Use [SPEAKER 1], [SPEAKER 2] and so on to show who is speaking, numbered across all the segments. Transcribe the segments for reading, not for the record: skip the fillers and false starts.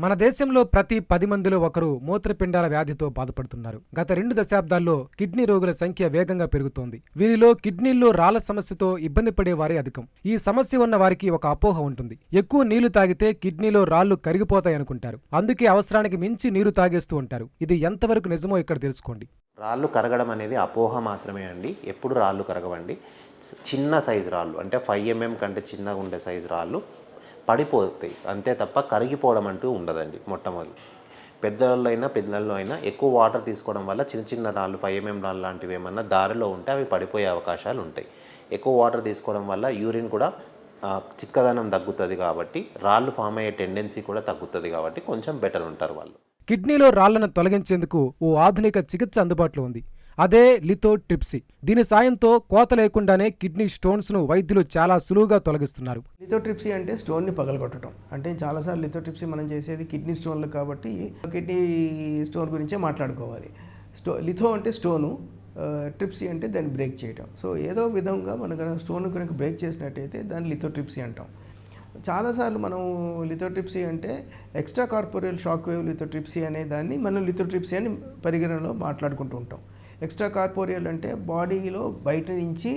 [SPEAKER 1] మన దేశంలో ప్రతి 10 మందిలో ఒకరు మూత్రపిండాల వ్యాధితో బాధపడుతున్నారు. గత 2 దశాబ్దాల్లో కిడ్నీ రోగుల సంఖ్య వేగంగా పెరుగుతోంది. వీరిలో కిడ్నీల్లో రాళ్ల సమస్యతో ఇబ్బంది పడే వారే అధికం. ఈ సమస్య ఉన్న వారికి ఒక అపోహ ఉంటుంది. ఎక్కువ నీళ్లు తాగితే కిడ్నీలో రాళ్లు కరిగిపోతాయనుకుంటారు. అందుకే అవసరానికి మించి నీరు తాగేస్తూ ఉంటారు. ఇది ఎంతవరకు నిజమో ఇక్కడ తెలుసుకోండి.
[SPEAKER 2] రాళ్ళు కరగడం అనేది అపోహ మాత్రమే అండి. ఎప్పుడు రాళ్ళు కరగవండి. చిన్న సైజు రాళ్ళు అంటే 5 mm కంటే చిన్నగా ఉండే సైజు రాళ్ళు పడిపోతాయి అంతే తప్ప కరిగిపోవడం అంటూ ఉండదండి. మొట్టమొదటి పిల్లల్లో అయినా ఎక్కువ వాటర్ తీసుకోవడం వల్ల చిన్న చిన్న రాళ్ళు 5 mm రాళ్ళు లాంటివి ఏమన్నా దారిలో ఉంటే అవి పడిపోయే అవకాశాలు ఉంటాయి. ఎక్కువ వాటర్ తీసుకోవడం వల్ల యూరిన్ కూడా చిక్కదనం తగ్గుతుంది కాబట్టి రాళ్ళు ఫామ్ అయ్యే టెండెన్సీ కూడా తగ్గుతుంది కాబట్టి కొంచెం బెటర్ ఉంటారు వాళ్ళు.
[SPEAKER 1] కిడ్నీలో రాళ్లను తొలగించేందుకు ఓ ఆధునిక చికిత్స అందుబాటులో ఉంది. అదే లిథోట్రిప్సీ. దీని సాయంతో కోత లేకుండానే కిడ్నీ స్టోన్స్ను వైద్యులు చాలా సులువుగా తొలగిస్తున్నారు.
[SPEAKER 3] లిథోట్రిప్సీ అంటే స్టోన్ని పగలగొట్టడం. అంటే చాలాసార్లు లిథోట్రిప్సీ మనం చేసేది కిడ్నీ స్టోన్లు కాబట్టి కిడ్నీ స్టోన్ గురించే మాట్లాడుకోవాలి. లిథో అంటే స్టోను, ట్రిప్సీ అంటే దాన్ని బ్రేక్ చేయడం. సో ఏదో విధంగా మన స్టోన్ కనుక బ్రేక్ చేసినట్టయితే దాన్ని లిథోట్రిప్సీ అంటాం. చాలాసార్లు మనం లిథోట్రిప్సీ అంటే extra corporeal shock wave lithotripsy అనే దాన్ని మనం లిథోట్రిప్సీ అని పరిగణనలో మాట్లాడుకుంటూ ఉంటాం. ఎక్స్ట్రా కార్పోరియల్ అంటే బాడీలో బయట నుంచి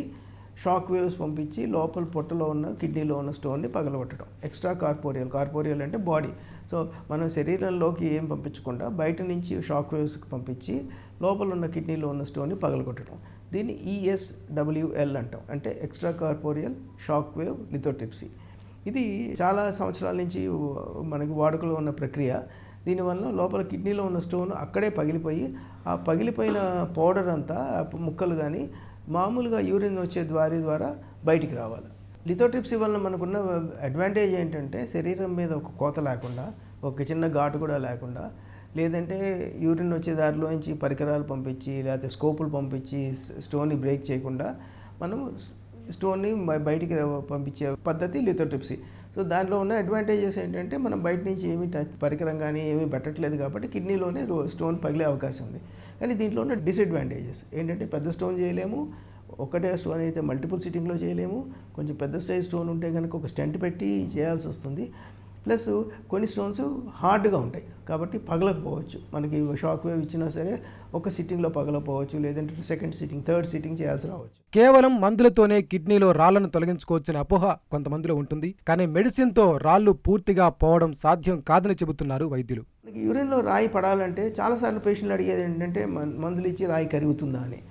[SPEAKER 3] షాక్ వేవ్స్ పంపించి లోపల పొట్టలో ఉన్న కిడ్నీలో ఉన్న స్టోన్ని పగలగొట్టడం. ఎక్స్ట్రా కార్పోరియల్ అంటే బాడీ. సో మనం శరీరంలోకి ఏం పంపించకుండా బయట నుంచి షాక్ వేవ్స్కి పంపించి లోపల ఉన్న కిడ్నీలో ఉన్న స్టోన్ని పగలగొట్టడం. దీన్ని ESWL అంటాం. అంటే extra corporeal shock wave lithotripsy. ఇది చాలా సంవత్సరాల నుంచి మనకి వాడుకలో ఉన్న ప్రక్రియ. దీనివల్ల లోపల కిడ్నీలో ఉన్న స్టోన్ అక్కడే పగిలిపోయి ఆ పగిలిపోయిన పౌడర్ అంతా ముక్కలు కానీ మామూలుగా యూరిన్ వచ్చే ద్వారా బయటికి రావాలి. లిథోట్రిప్సీ వల్ల మనకున్న అడ్వాంటేజ్ ఏంటంటే శరీరం మీద ఒక కోత లేకుండా, ఒక చిన్న ఘాటు కూడా లేకుండా, లేదంటే యూరిన్ వచ్చే దారిలోంచి పరికరాలు పంపించి లేకపోతే స్కోపులు పంపించి స్టోన్ని బ్రేక్ చేయకుండా మనం స్టోన్ని బయటికి పంపించే పద్ధతి లిథోట్రిప్సీ. సో దాంట్లో ఉన్న అడ్వాంటేజెస్ ఏంటంటే మనం బయట నుంచి ఏమీ పరికరం కానీ ఏమీ పెట్టట్లేదు కాబట్టి కిడ్నీలోనే స్టోన్ పగిలే అవకాశం ఉంది. కానీ దీంట్లో ఉన్న డిసడ్వాంటేజెస్ ఏంటంటే పెద్ద స్టోన్ చేయలేము, ఒకటే స్టోన్ అయితే మల్టిపుల్ సిట్టింగ్లో చేయలేము. కొంచెం పెద్ద సైజ్ స్టోన్ ఉంటే కనుక ఒక స్టెంట్ పెట్టి చేయాల్సి వస్తుంది. ప్లస్ కొన్ని స్టోన్స్ హార్డ్గా ఉంటాయి కాబట్టి పగలకపోవచ్చు. మనకి షాక్ వేవ్ ఇచ్చినా సరే ఒక సిట్టింగ్లో పగలపోవచ్చు, లేదంటే సెకండ్ సిట్టింగ్, థర్డ్ సిట్టింగ్ చేయాల్సి రావచ్చు.
[SPEAKER 1] కేవలం మందులతోనే కిడ్నీలో రాళ్లను తొలగించుకోవచ్చని అపోహ కొంతమందిలో ఉంటుంది. కానీ మెడిసిన్తో రాళ్లు పూర్తిగా పోవడం సాధ్యం కాదని చెబుతున్నారు వైద్యులు.
[SPEAKER 3] మనకి యూరిన్లో రాయి పడాలంటే చాలాసార్లు పేషెంట్లు అడిగేది ఏంటంటే మందులు ఇచ్చి రాయి కరుగుతుందా అని.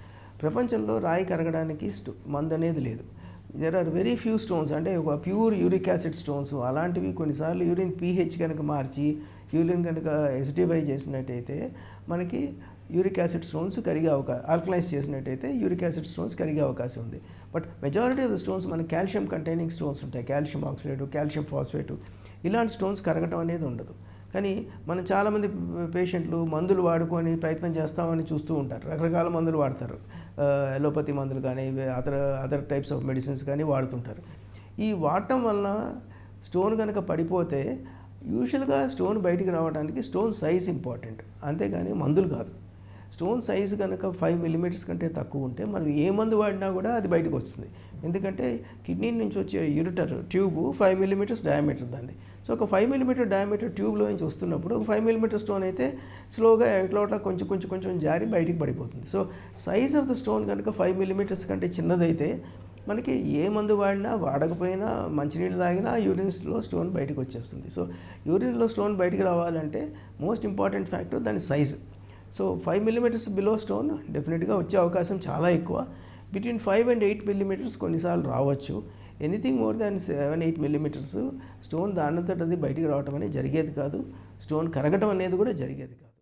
[SPEAKER 3] ప్రపంచంలో రాయి కరగడానికి మందు అనేది లేదు. There are very few stones, అంటే ఒక ప్యూర్ యూరిక్ యాసిడ్ స్టోన్స్ అలాంటివి కొన్నిసార్లు యూరిన్ pH కనుక మార్చి యూరిన్ కనుక ఎసిడిఫై చేసినట్టయితే మనకి యూరిక్ యాసిడ్ స్టోన్స్ కరిగే ఆల్కలైజ్ చేసినట్టయితే యూరిక్ యాసిడ్ స్టోన్స్ కరిగే అవకాశం ఉంది. But majority of the stones మనకి కాల్షియం కంటైనింగ్ స్టోన్స్ ఉంటాయి. కాల్షియం ఆక్సలేటు, కాల్షియం ఫాస్ఫేటు, ఇలాంటి స్టోన్స్ కరగటం అనేది ఉండదు. కానీ మనం చాలామంది పేషెంట్లు మందులు వాడుకొని ప్రయత్నం చేస్తామని చూస్తూ ఉంటారు. రకరకాల మందులు వాడతారు. ఎలోపతి మందులు కానీ అదర్ టైప్స్ ఆఫ్ మెడిసిన్స్ కానీ వాడుతుంటారు. ఈ వాడటం వల్ల స్టోన్ కనుక పడిపోతే యూజువల్గా స్టోన్ బయటికి రావడానికి స్టోన్ సైజ్ ఇంపార్టెంట్, అంతేగాని మందులు కాదు. స్టోన్ సైజు కనుక 5 mm కంటే తక్కువ ఉంటే మనం ఏ మందు వాడినా కూడా అది బయటకు వస్తుంది. ఎందుకంటే కిడ్నీ నుంచి వచ్చే యూరిటర్ ట్యూబ్ 5 mm డయామీటర్ దాన్ని. సో ఒక 5 mm డయామీటర్ ట్యూబ్లో నుంచి వస్తున్నప్పుడు ఒక 5 mm స్టోన్ అయితే స్లోగా ఎట్లా కొంచెం జారి బయటికి పడిపోతుంది. So size of the stone కనుక 5 mm కంటే చిన్నదైతే మనకి ఏ మందు వాడినా వాడకపోయినా మంచినీళ్ళు తాగినా యూరిన్స్లో స్టోన్ బయటకు వచ్చేస్తుంది. సో యూరిన్లో స్టోన్ బయటికి రావాలంటే మోస్ట్ ఇంపార్టెంట్ ఫ్యాక్టర్ దాని size. So 5 mm below stone డెఫినెట్గా వచ్చే అవకాశం చాలా ఎక్కువ. బిట్వీన్ 5 and 8 mm కొన్నిసార్లు రావచ్చు. Anything more than 7-8 mm stone దానంతట అది బయటికి రావడం అనేది జరిగేది కాదు. స్టోన్ కరగటం అనేది కూడా జరిగేది కాదు.